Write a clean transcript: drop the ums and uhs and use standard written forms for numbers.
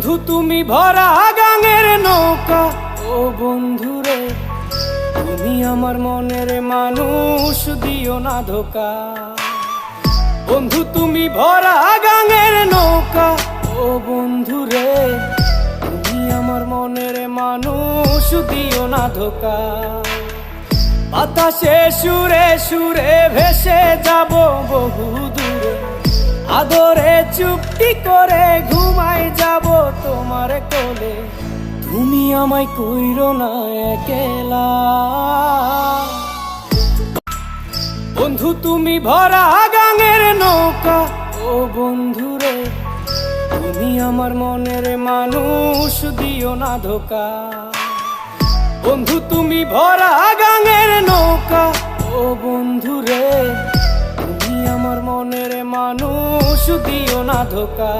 বন্ধু তুমি ভরা গাঙের নৌকা, ও বন্ধুরে তুমি আমার মনের মানুষ, দিও না ধোকা। বন্ধু তুমি ভরা গাঙের নৌকা, ও বন্ধুরে তুমি আমার মনের মানুষ, দিও না ধোকা। বাতাসে সুরে সুরে ভেসে যাব বহু দূরে, আদরে চুপটি করে ঘুমাই যাব তোমার কোলে। তুমি আমায় কইরো না একলা, বন্ধু তুমি ভরা গাঙের নৌকা, ও বন্ধুরে তুমি আমার মনের মানুষ, দিও না ধোকা। বন্ধু তুমি ভরা গাঙের নৌকা, ও বন্ধুরে তুমি আমার মনের মানুষ, দিও না ধোকা।